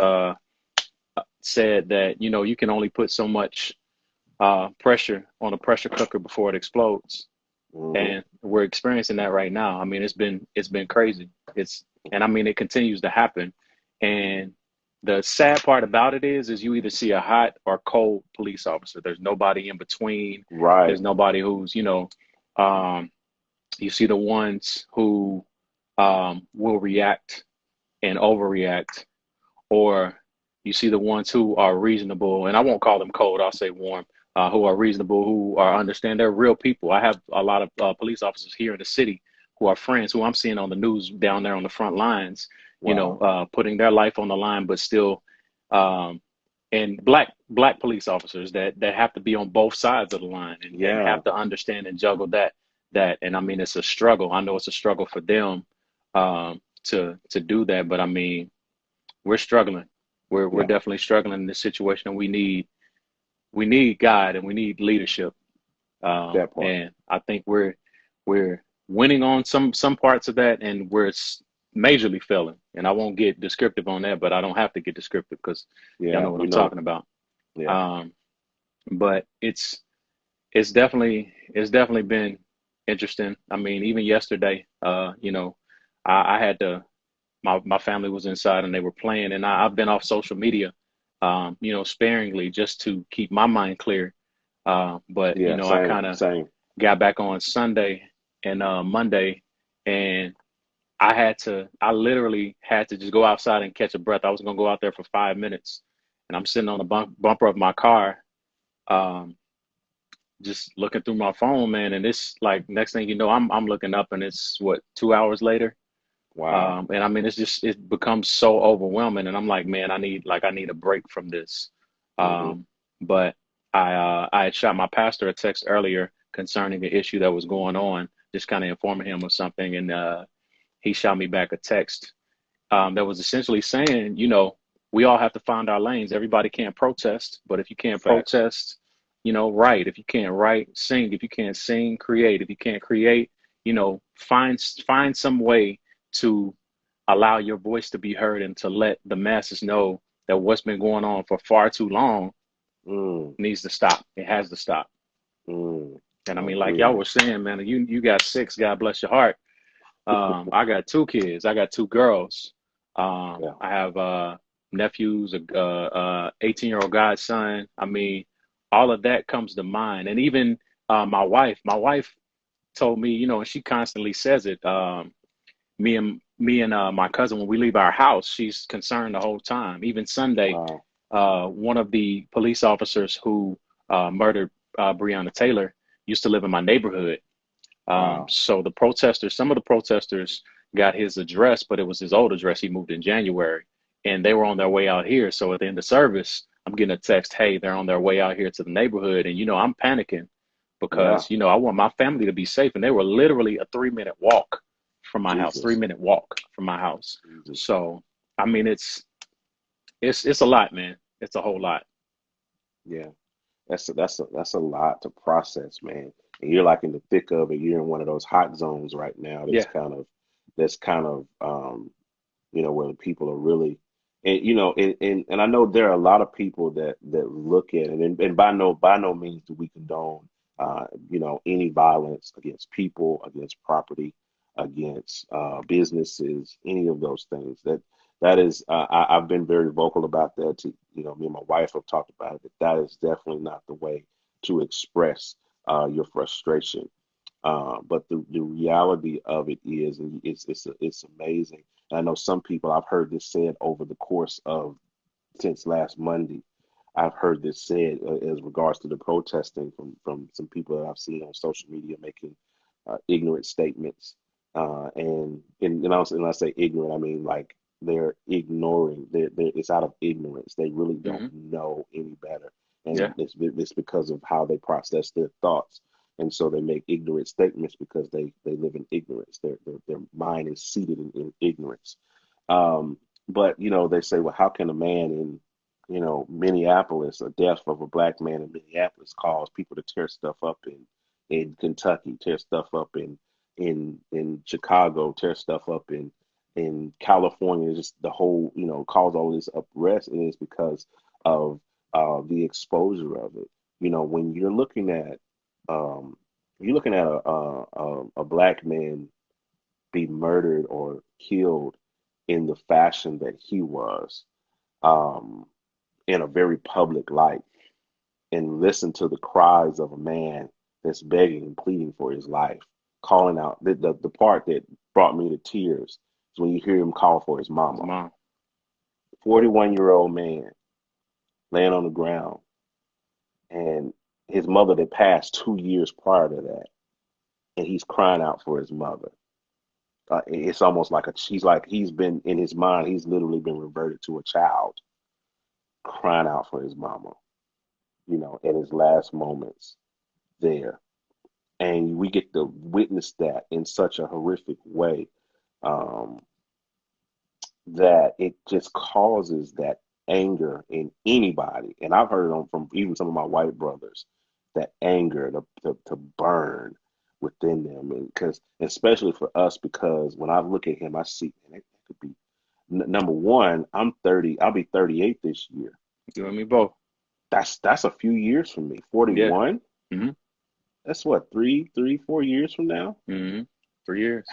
said that you can only put so much pressure on a pressure cooker before it explodes, Hmm. and we're experiencing that right now. I mean, it's been crazy. And I mean, it continues to happen. And the sad part about it is you either see a hot or cold police officer. There's nobody in between. Right. There's nobody who's, um, you see the ones who will react and overreact, or you see the ones who are reasonable, and I won't call them cold, I'll say warm, who are reasonable, who are understand they're real people. I have a lot of police officers here in the city who are friends who I'm seeing on the news down there on the front lines, Wow. putting their life on the line, but still, um, and black police officers that have to be on both sides of the line and Yeah. have to understand and juggle that. And I mean, it's a struggle. I know it's a struggle for them to do that, but I mean, we're struggling. We're Yeah. definitely struggling in this situation, and we need God and we need leadership. That part. And I think we're winning on some parts of that, and majorly failing. And I won't get descriptive on that, but I don't have to get descriptive because y'all Yeah. know what We I'm know. talking about. Yeah. Um, but it's definitely been interesting. I mean, even yesterday, I had to my family was inside and they were playing, and I've been off social media, sparingly just to keep my mind clear. But Yeah. I Same. kind of Same. got back on Sunday and Monday, and I literally had to just go outside and catch a breath. I was gonna go out there for 5 minutes, and I'm sitting on the bumper of my car, um, just looking through my phone, man, and it's like next thing you know, I'm looking up, and it's what 2 hours later. Wow. And I mean, it becomes so overwhelming, and I'm like, man, I need a break from this. Hmm. Um, but I had shot my pastor a text earlier concerning an issue that was going on, just kind of informing him of something, and he shot me back a text that was essentially saying, we all have to find our lanes. Everybody can't protest, but if you can't Facts. protest, write. If you can't write, sing. If you can't sing, create. If you can't create, find some way to allow your voice to be heard and to let the masses know that what's been going on for far too long Mm, needs to stop. It has to stop. mm. And I mean, like y'all Agreed. were saying, man, you got six. God bless your heart. I got two kids. I got two girls. Yeah. I have nephews, a 18-year-old godson. I mean, all of that comes to mind. And even my wife. My wife told me, and she constantly says it. Me and my cousin, when we leave our house, she's concerned the whole time. Even Sunday, Wow. one of the police officers who murdered Breonna Taylor used to live in my neighborhood. Wow. So some of the protesters got his address, but it was his old address. He moved in January, and they were on their way out here. So at the end of service, I'm getting a text, hey, they're on their way out here to the neighborhood. And, I'm panicking Yeah. because, I want my family to be safe. And they were literally a 3-minute walk from my house, three Jesus. minute walk from my house. Jesus. So, I mean, it's a lot, man. It's a whole lot. Yeah. That's a lot to process, man. And you're like in the thick of it. You're in one of those hot zones right now. Yeah. That's kind of where the people are really, and and I know there are a lot of people that look at it, and by no means do we condone any violence against people, against property, against businesses, any of those things. That is, I've been very vocal about that. To me and my wife have talked about it. That is definitely not the way to express your frustration. But the reality of it is, and it's amazing. And I know some people, I've heard this said over the course of since last Monday. I've heard this said as regards to the protesting from some people that I've seen on social media making ignorant statements. And I say ignorant, I mean like they're ignoring. It's out of ignorance. They really don't Hmm. know any better, Yeah. and it's because of how they process their thoughts. And so they make ignorant statements because they live in ignorance. Their mind is seated in ignorance. Um, but they say, well, how can a man in Minneapolis, a death of a black man in Minneapolis, cause people to tear stuff up in Kentucky, tear stuff up in Chicago, tear stuff up in California, just the whole, cause all this uprest, and it's because of the exposure of it. When um, you're looking at a black man be murdered or killed in the fashion that he was, um, in a very public light, and listen to the cries of a man that's begging and pleading for his life, calling out. The part that brought me to tears is when you hear him call for his His mama. mom. 41-year-old man laying on the ground, and his mother that passed 2 years prior to that, and he's crying out for his mother. It's almost like he's been in his mind. He's literally been reverted to a child, crying out for his mama. In his last moments there, and we get to witness that in such a horrific way, um, that it just causes that anger in anybody. And I've heard from even some of my white brothers, that anger to burn within them, and because especially for us, because when I look at him, I see, and it could be number one. I'm 30. I'll be 38 this year. You and me both. That's a few years from me. Yeah. 41. Hmm. That's what, 4 years from now. Hmm. 3 years.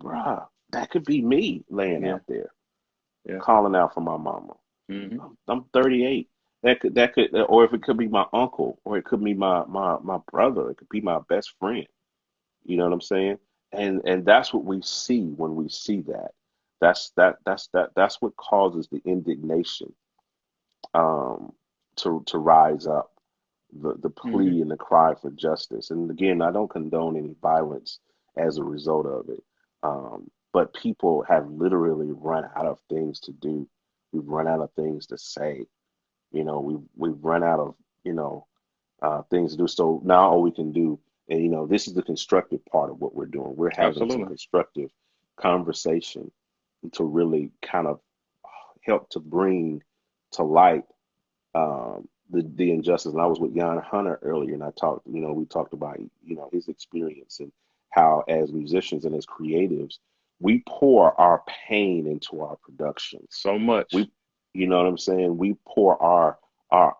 Bruh, that could be me laying Yeah. out there Yeah. calling out for my mama. Hmm. I'm 38. That could, or if it could be my uncle, or it could be my brother. It could be my best friend. You know what I'm saying? And that's what we see when we see that. That's what causes the indignation, um, to rise up, the Hmm. plea and the cry for justice. And again, I don't condone any violence as a result of it. but people have literally run out of things to do. We've run out of things to say. We've run out of, you know, things to do. So now all we can do, and this is the constructive part of what we're doing. We're having some Absolutely. constructive conversation to really kind of help to bring to light the injustice. And I was with Jan Hunter earlier, and we talked about his experience and how as musicians and as creatives, we pour our pain into our productions. So much. We, you know what I'm saying? We pour our our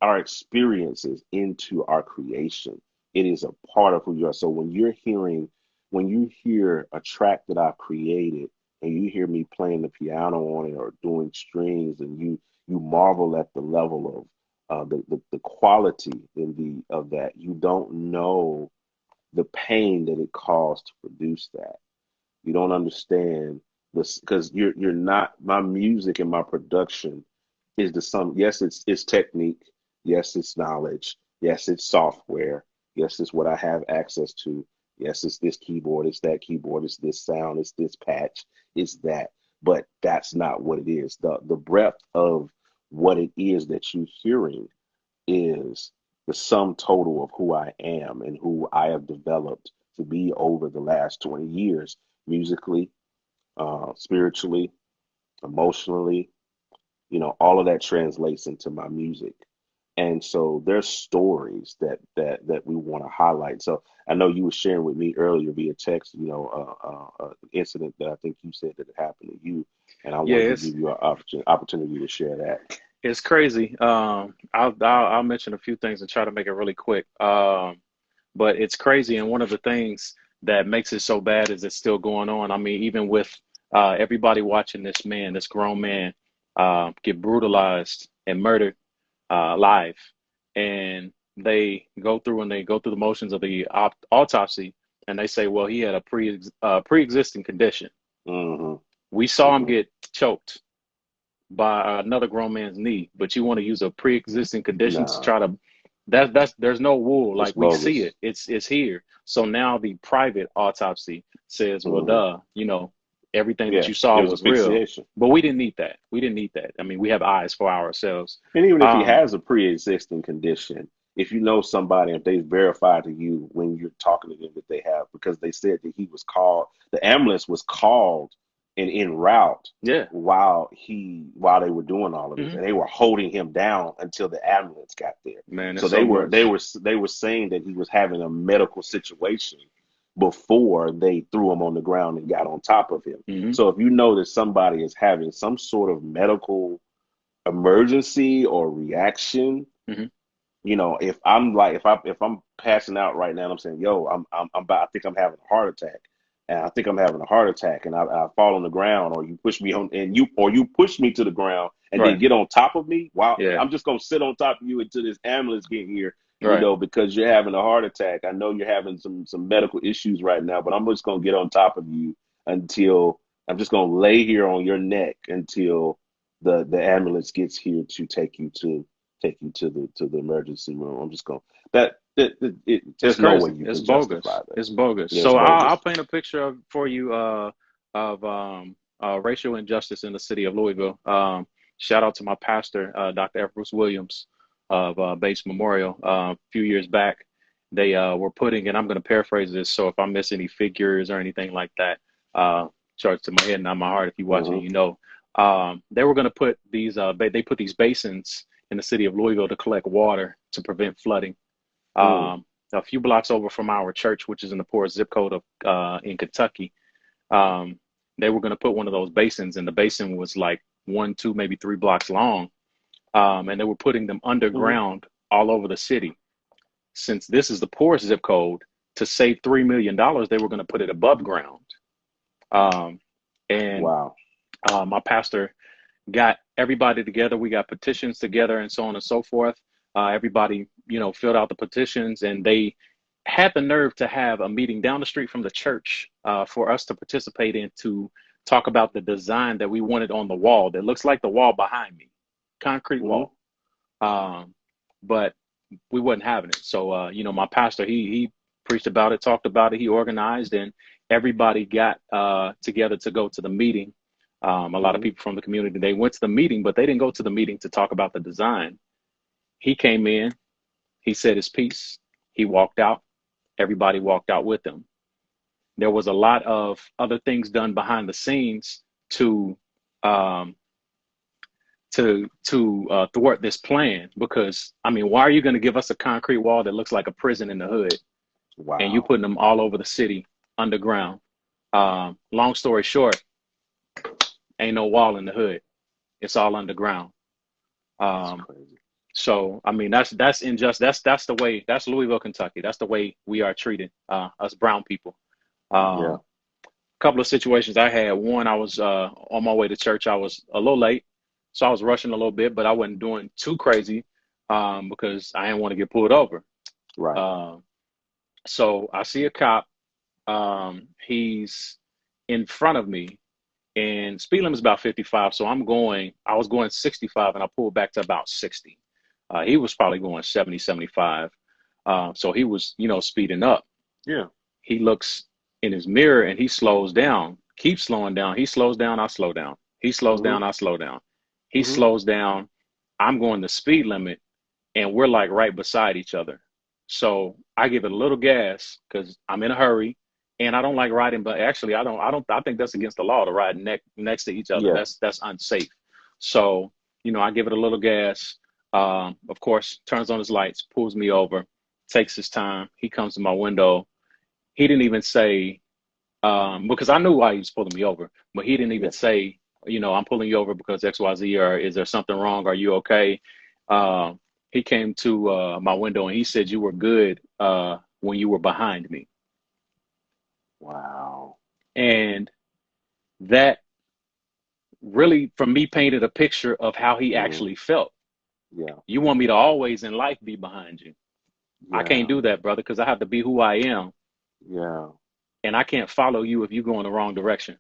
our experiences into our creation. It is a part of who you are. So when you hear a track that I've created, and you hear me playing the piano on it or doing strings, and you marvel at the level of the quality of that. You don't know the pain that it caused to produce that. You don't understand this because you're not my music and my production is the sum. Yes, it's technique. Yes, it's knowledge. Yes, it's software. Yes, it's what I have access to. Yes, it's this keyboard, it's that keyboard, it's this sound, it's this patch, it's that. But that's not what it is. The breadth of what it is that you're hearing is the sum total of who I am and who I have developed to be over the last 20 years, musically, spiritually, emotionally. All of that translates into my music. And so there's stories that we want to highlight. So I know you were sharing with me earlier via text, incident that I think you said that it happened to you, and I Yeah, wanted to give you an opportunity to share that. it's crazy. I'll mention a few things and try to make it really quick. But it's crazy, and one of the things that makes it so bad is it's still going on. I mean, even with everybody watching this grown man, get brutalized and murdered live, and they go through the motions of the autopsy, and they say, well, he had a pre-existing condition. Hmm. We saw him Hmm. get choked by another grown man's knee, but you want to use a pre-existing condition to Nah, try to that's there's no wool. it's Like we see it. bogus. It's here. So now the private autopsy says, well, Hmm. duh, everything that Yeah, you saw it was was real. asphyxiation. But we didn't need that. We didn't need that. I mean, we have eyes for ourselves. And even if he Um, has a pre-existing condition, if you know somebody, if they verify to you when you're talking to them that they have, because they said that he was called, the ambulance was called and en route yeah. while they were doing all of this, Hmm. and they were holding him down until the ambulance got there. Man, So it's they so were they gross. were they were saying that he was having a medical situation before they threw him on the ground and got on top of him. Hmm. So if you know that somebody is having some sort of medical emergency or reaction, Hmm. if I'm like if I'm passing out right now and I'm saying, yo, I'm about, I think I'm having a heart attack, and I think I'm having a heart attack, and I fall on the ground, or you push me on, you push me to the ground and then Right. get on top of me, while Yeah. I'm just gonna sit on top of you until this ambulance get here, Right. because you're having a heart attack. I know you're having some medical issues right now, but I'm just gonna get on top of you until I'm just gonna lay here on your neck until the ambulance gets here to take you to the emergency room. I'm just going It's there's no crazy. way you It's can justify bogus. that. It's bogus. Yeah, it's So I'll bogus. paint a picture for you of racial injustice in the city of Louisville. Shout out to my pastor, Dr. F. Bruce Williams of Bates Memorial. A few years back, they were putting, and I'm going to paraphrase this, so if I miss any figures or anything like that, charge to my head, not my heart. If you're watching, Hmm. you know. They were going to put these, they put these basins in the city of Louisville to collect water to prevent flooding, Mm. um, a few blocks over from our church, which is in the poorest zip code of in Kentucky. Um, they were going to put one of those basins, and the basin was like 1, 2, maybe 3 blocks long, and they were putting them Hmm. underground all over the city. Since this is the poorest zip code, to save $3 million, they were going to put it above ground. Um, and Wow. my pastor got everybody together. We got petitions together and so on and so forth. Everybody, filled out the petitions, and they had the nerve to have a meeting down the street from the church for us to participate in to talk about the design that we wanted on the wall that looks like the wall behind me, concrete Hmm. wall. Um, but we wasn't having it. So, my pastor, he preached about it, talked about it, he organized, and everybody got together to go to the meeting. A lot of Mm-hmm. people from the community, they went to the meeting, but they didn't go to the meeting to talk about the design. He came in, he said his piece, he walked out, everybody walked out with him. There was a lot of other things done behind the scenes to um, thwart this plan. Because I mean, why are you going to give us a concrete wall that looks like a prison in the hood, and you Wow. putting them all over the city underground? Long story short, ain't no wall in the hood. It's all underground. That's Um, crazy. so I mean, that's unjust. That's the way. That's Louisville, Kentucky. That's the way we are treated, us brown people. Yeah. Um, Couple of situations I had. One, I was on my way to church. I was a little late, so I was rushing a little bit, but I wasn't doing too crazy because I didn't want to get pulled over. Right. Um, so I see a cop. He's in front of me, and speed limit is about 55. So I was going 65, and I pulled back to about 60. He was probably going 70, 75. So he was, speeding up. Yeah. He looks in his mirror and he slows down, keeps slowing down. He slows down, I slow down. He slows Mm-hmm. down, I slow down. He Mm-hmm. slows down. I'm going the speed limit, and we're like right beside each other. So I give it a little gas because I'm in a hurry, and I don't like riding. But actually, I think that's against the law to ride next to each other. Yeah. That's unsafe. So I give it a little gas. Of course, turns on his lights, pulls me over, takes his time. He comes to my window. He didn't even say, because I knew why he was pulling me over, but he didn't even Yeah. say, I'm pulling you over because XYZ, or is there something wrong? Are you okay? He came to my window and he said, you were good when you were behind me. Wow. And that really, for me, painted a picture of how he Mm-hmm. actually felt. Yeah. You want me to always in life be behind you. I can't Yeah. do that, brother, because I have to be who I am. Yeah. And I can't follow you if you go in the wrong direction.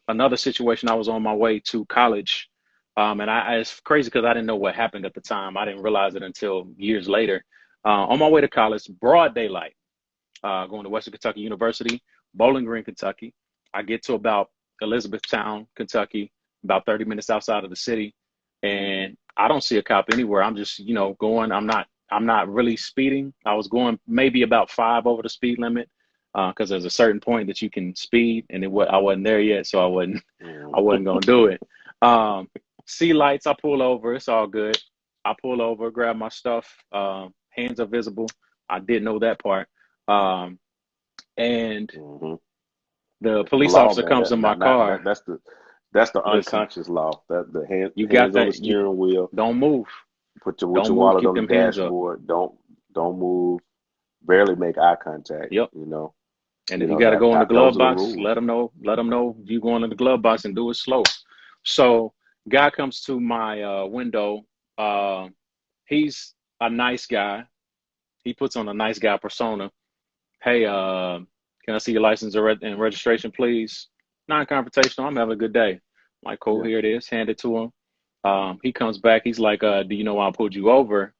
Another situation, I was on my way to college, and it's crazy because I didn't know what happened at the time. I didn't realize it until years later. On my way to college, broad daylight, going to Western Kentucky University, Bowling Green, Kentucky. I get to about Elizabethtown, Kentucky, about 30 minutes outside of the city, and I don't see a cop anywhere. I'm just, going. I'm not really speeding. I was going maybe about 5 over the speed limit, because there's a certain point that you can speed, and I wasn't there yet, so I wasn't I Mm-hmm. wasn't gonna do it. Um, See lights, I pull over. It's all good. I pull over, grab my stuff. Hands are visible. I didn't know that part. Um, and Mm-hmm. the It's the police law, officer man. comes That in my not car. that that's the Listen, unconscious law. That the you got hands on the that. You steering wheel. don't move. Put Don't your move. wallet Keep on the them hands up. dashboard. Don't move. Barely make eye contact. Yep. You know. And You if you know got to go in the those glove are the box, rules. let them know. Let them know you going in the glove box and do it slow. So, guy comes to my window. Uh, he's a nice guy. He puts on a nice guy persona. Hey, can I see your license and registration, please? Non-confrontational. I'm having a good day. I'm like, cool, Yeah. here it is. Hand it to him. He comes back. He's like, do you know why I pulled you over?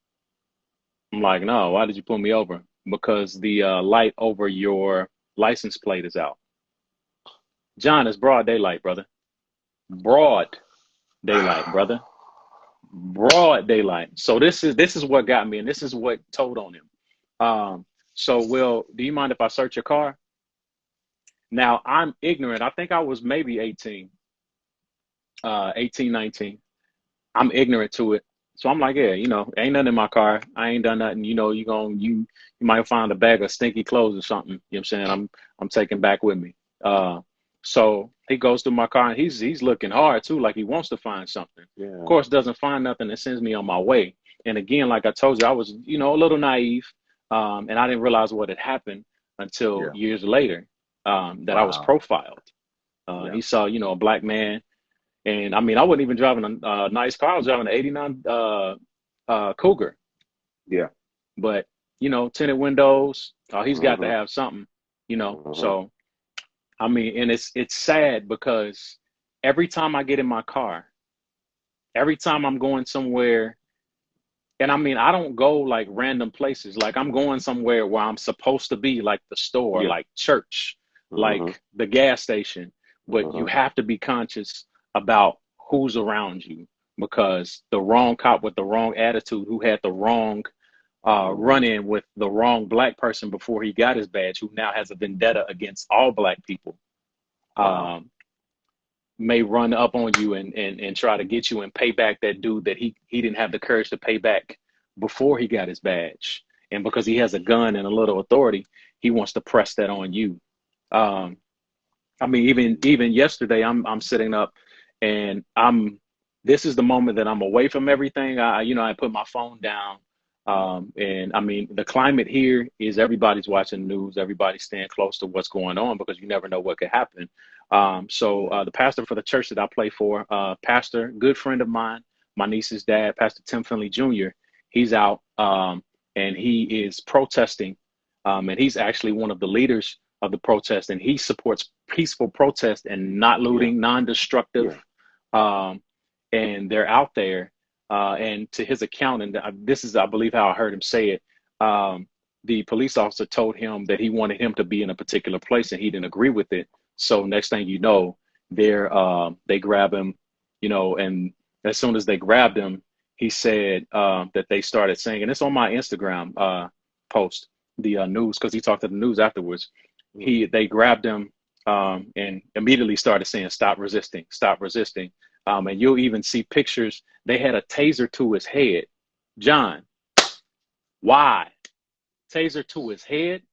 I'm like, no, why did you pull me over? Because the light over your license plate is out. John, it's broad daylight, brother. Broad daylight, brother. Broad daylight. So this is what got me, and this is what told on him. So, Will, do you mind if I search your car? Now, I'm ignorant. I think I was maybe 18, 18, 19. I'm ignorant to it. So I'm like, yeah, ain't nothing in my car. I ain't done nothing. You might find a bag of stinky clothes or something. You know what I'm saying? I'm taking back with me. Uh, so he goes through my car and he's looking hard too, like he wants to find something. Of Yeah. course, doesn't find nothing and sends me on my way. And again, like I told you, I was, a little naive, and I didn't realize what had happened until Yeah. years later, that I was Wow. profiled. Yeah. He saw, a black man, and I mean, I wasn't even driving a nice car. I was driving an '89 Cougar, Yeah. but tinted windows. He's got to Mm-hmm. have something, Mm-hmm. So I mean, and it's sad because every time I get in my car, every time I'm going somewhere And I mean, I don't go like random places. Like I'm going somewhere where I'm supposed to be, like the store, Yeah. like church, Mm-hmm. like the gas station. But you Mm-hmm. have to be conscious about who's around you, because the wrong cop with the wrong attitude, who had the wrong Mm-hmm. run in with the wrong black person before he got his badge, who now has a vendetta against all black people, Wow. um, may run up on you and try to get you and pay back that dude that he didn't have the courage to pay back before he got his badge. And because he has a gun and a little authority, he wants to press that on you. Um, I mean, even yesterday, I'm sitting up, and this is the moment that I'm away from everything. I put my phone down, and I mean, the climate here is everybody's watching the news, everybody's staying close to what's going on, because you never know what could happen. So Yeah. the pastor for the church that I play for, pastor, good friend of mine, my niece's dad, Pastor Tim Finley Jr., he's out, and he is protesting, and he's actually one of the leaders of the protest, and he supports peaceful protest and not Yeah. looting, non-destructive. Yeah. Um, and they're out there. And to his account, and this is, I believe, how I heard him say it. The police officer told him that he wanted him to be in a particular place, and he didn't agree with it. So next thing you know, they grab him, and as soon as they grabbed him, he said that they started saying, and it's on my Instagram post, the news, because he talked to the news afterwards. Mm. They grabbed him, and immediately started saying, "Stop resisting, stop resisting." And you'll even see pictures. They had a taser to his head. John, why? Taser to his head?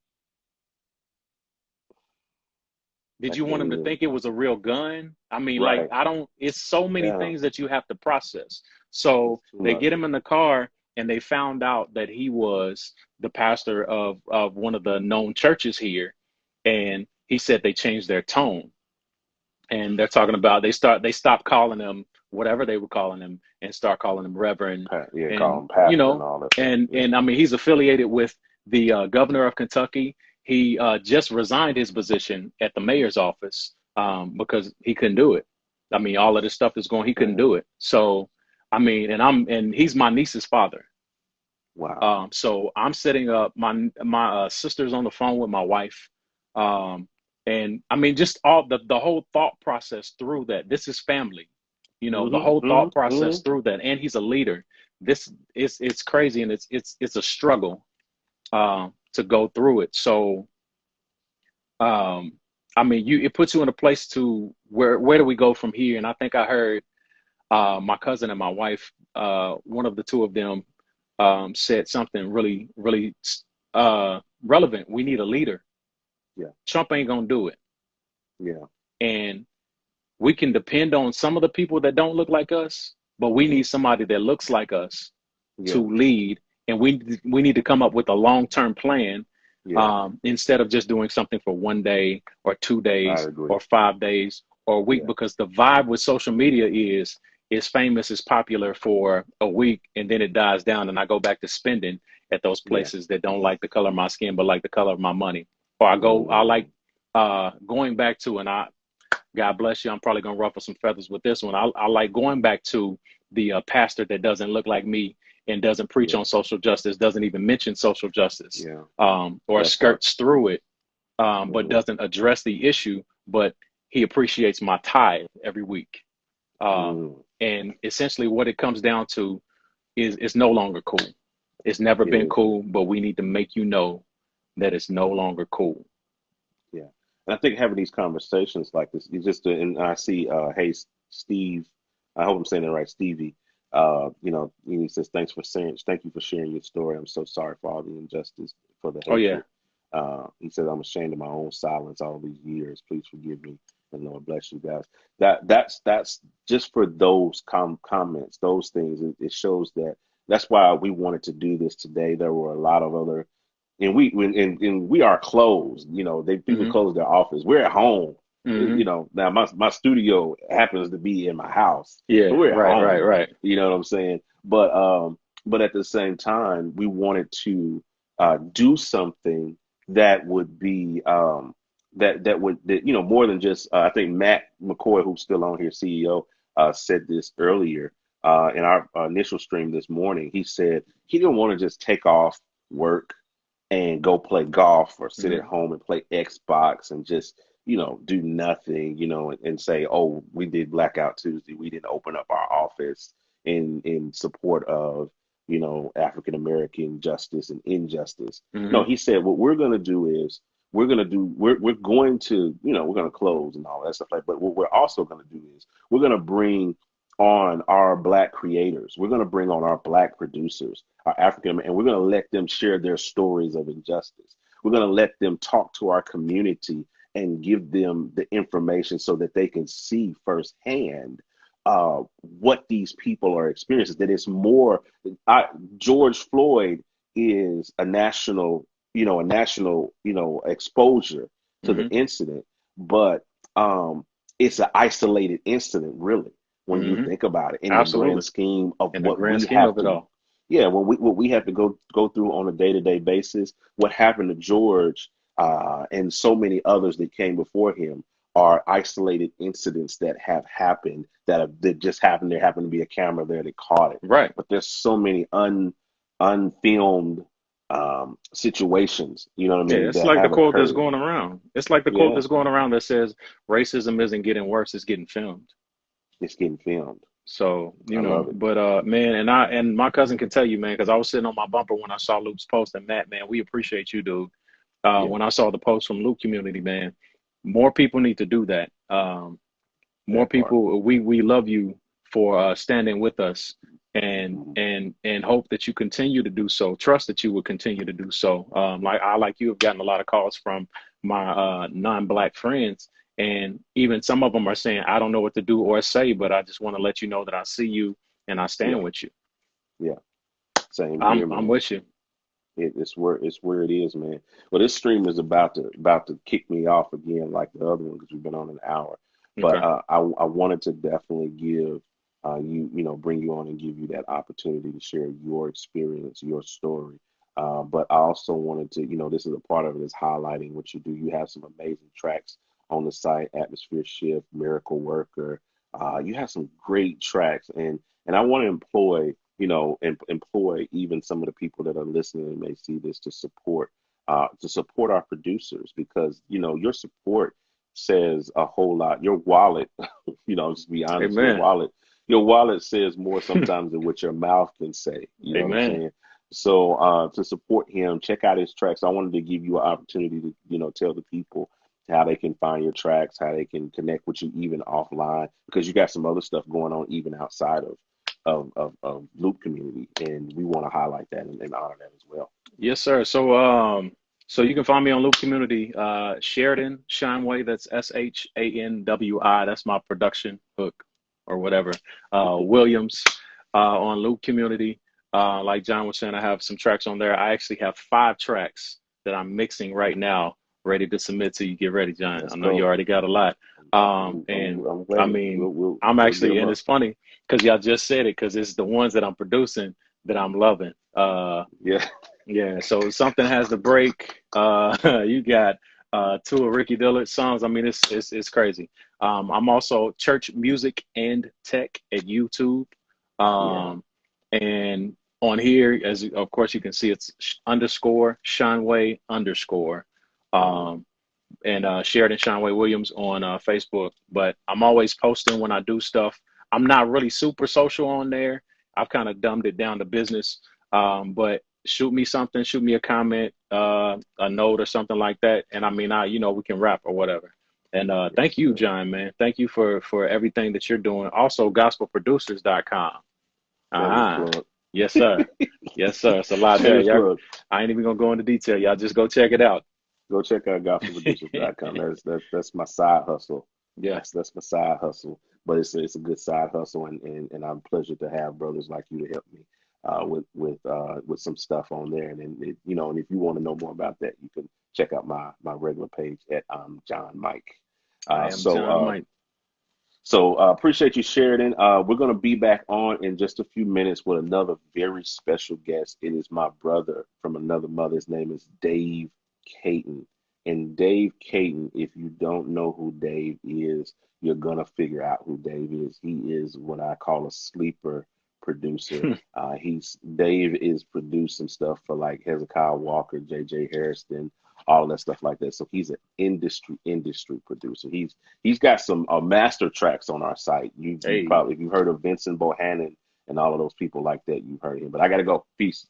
I Did you can't want him to even. think it was a real gun? I mean, like, Right. I don't, it's so many Yeah. things that you have to process. So It's too they much. get him in the car, and they found out that he was the pastor of one of the known churches here. And he said they changed their tone, and they're talking about, they stopped calling him whatever they were calling him, and start calling him Reverend. Yeah. Call And him pastor and all that stuff. Yeah. and I mean, he's affiliated with the governor of Kentucky. He just resigned his position at the mayor's office, because he couldn't do it. I mean, all of this stuff is going, he couldn't Man. do it. So I mean, and he's my niece's father. Wow. So I'm setting up my sister's on the phone with my wife. Um, and I mean, just all the whole thought process through that. This is family, the Mm-hmm. whole thought Mm-hmm. process Mm-hmm. through that. And he's a leader. This is, it's crazy, and it's a struggle to go through it. So um, I mean, it puts you in a place to where do we go from here? And I think I heard my cousin and my wife, one of the two of them, said something really, really relevant. We need a leader. Yeah. Trump ain't gonna do it, Yeah. and we can depend on some of the people that don't look like us, but we Mm-hmm. need somebody that looks like us to Yeah. lead, and we need to come up with a long term plan, Yeah. instead of just doing something for one day or two I days agree. or 5 days or a week. Yeah. Because the vibe with social media is famous, is popular for a week, and then it dies down, and I go back to spending at those Yeah. places that don't like the color of my skin but like the color of my money. Or I like Mm. going back to, and God bless you, I'm probably gonna ruffle some feathers with this one. I like going back to the pastor that doesn't look like me and doesn't preach Yeah. on social justice, doesn't even mention social justice, Yeah. or That part. skirts through it, but Mm-hmm. doesn't address the issue. But he appreciates my tithe every week. Mm. And essentially, what it comes down to is it's no longer cool. It's never It been is. cool, but we need to make you know that it's no longer cool. Yeah. And I think having these conversations like this, you just and I see hey Steve, I hope I'm saying it right, Stevie. He says thank you for sharing your story. I'm so sorry for all the injustice, for the Oh yeah. hatred. He says I'm ashamed of my own silence all these years. Please forgive me, and Lord bless you guys. That's just for those comments, those things. It shows that that's why we wanted to do this today. There were a lot of other and we are closed. They people Hmm. close their office. We're at home. Hmm. Now my studio happens to be in my house, but Yeah. we're at Right. Right. home. Right. You know what I'm saying? But at the same time, we wanted to do something that would be more than just. I think Matt McCoy, who's still on here, CEO, said this earlier. in our initial stream this morning, he said he didn't want to just take off work and go play golf or sit at Mm-hmm. home and play Xbox and just, do nothing, and say, oh, we did Blackout Tuesday. We didn't open up our office in support of, African American justice and injustice. Mm-hmm. No, he said, what we're going to do is we're going to, we're going to close and all that stuff like, but what we're also going to do is we're going to bring on our Black creators. We're going to bring on our Black producers, our African, and we're going to let them share their stories of injustice. We're going to let them talk to our community and give them the information so that they can see firsthand what these people are experiencing. That it's more. George Floyd is a national, exposure to the Mm-hmm. incident, but it's an isolated incident, really, when you Mm-hmm. think about it, in the grand Absolutely. scheme of In the what grand we scheme have of it to, all. yeah, what we have to go through on a day-to-day basis. What happened to George and so many others that came before him are isolated incidents that have happened that just happened. There happened to be a camera there that caught it, Right. but there's so many unfilmed situations, you know what I Yeah, mean, it's that like the have quote that's occurred. going around. It's like the quote Yeah, that's going around that says racism isn't getting worse, it's getting filmed. it's getting filmed. So, I love it. but man, and my cousin can tell you, man, because I was sitting on my bumper when I saw Luke's post, and Matt, man, we appreciate you, dude. Yeah, When I saw the post from Luke community, man, more people need to do that. More that part. people, we love you for standing with us, and Mhm. hope that you continue to do so. Trust that you will continue to do so. Like you have gotten a lot of calls from my non-black friends, and even some of them are saying, I don't know what to do or say, but I just want to let you know that I see you and I Yeah, stand with you. yeah. Same here, I'm man. with you. It's where it is, man. Well, this stream is about to kick me off again, like the other one, because we've been on an hour. But Okay. I wanted to definitely give bring you on and give you that opportunity to share your experience, your story. But I also wanted to, this is a part of it is highlighting what you do. You have some amazing tracks on the site, Atmosphere Shift, Miracle Worker. You have some great tracks, and I want to employ even some of the people that are listening and may see this to support our producers, because your support says a whole lot. Your wallet, just be honest, your Amen. wallet your wallet says more sometimes than what your mouth can say. You know what I'm Amen. saying? So to support him, check out his tracks. I wanted to give you an opportunity to, tell the people how they can find your tracks, how they can connect with you even offline, because you got some other stuff going on even outside of Loop community, and we want to highlight that and honor that as well. Yes, sir. So you can find me on Loop Community, Sheridan Shineway. That's SHANWI. That's my production hook or whatever. Williams, on Loop Community. Like John was saying, I have some tracks on there. I actually have 5 tracks that I'm mixing right now, ready to submit to you. Get ready, John. Let's I know you go. already got a lot. And I'm I ready. mean, I'm We'll get actually, them and up. it's funny because y'all just said it, because it's the ones that I'm producing that I'm loving. Yeah. Yeah, so something has to break. You got 2 of Ricky Dillard's songs. I mean, it's crazy. I'm also Church Music and Tech at YouTube, Yeah. um, and on here, as of course you can see, it's underscore Shineway underscore, Uh-huh. um, and Sheridan Shineway Williams on Facebook. But I'm always posting when I do stuff. I'm not really super social on there. I've kind of dumbed it down to business. But shoot me something, shoot me a comment, a note or something like that. And I mean, we can rap or whatever. And Yes, thank you, sir. John, man. Thank you for everything that you're doing. Also, gospelproducers.com. Shameless Uh-huh. plug. Yes, sir. Yes, sir. It's a lot there. Shameless Y'all, plug. I ain't even gonna go into detail. Y'all just go check it out. Go check out gospelproducers.com. That's my side hustle. Yeah, That's my side hustle. But it's a good side hustle, and I'm pleasure to have brothers like you to help me with some stuff on there. And if you want to know more about that, you can check out my regular page at John Mike. I Uh, am so John uh, Mike. appreciate you, Sheridan. We're going to be back on in just a few minutes with another very special guest. It is my brother from another mother. His name is Dave Caton. And Dave Caton, if you don't know who Dave is, you're going to figure out who Dave is. He is what I call a sleeper producer. Dave is producing stuff for like Hezekiah Walker, J.J. Harrison, all that stuff like that. So he's an industry producer. He's got some master tracks on our site. You Hey, probably, if you've heard of Vincent Bohannon and all of those people like that, you've heard him. But I gotta go. Peace.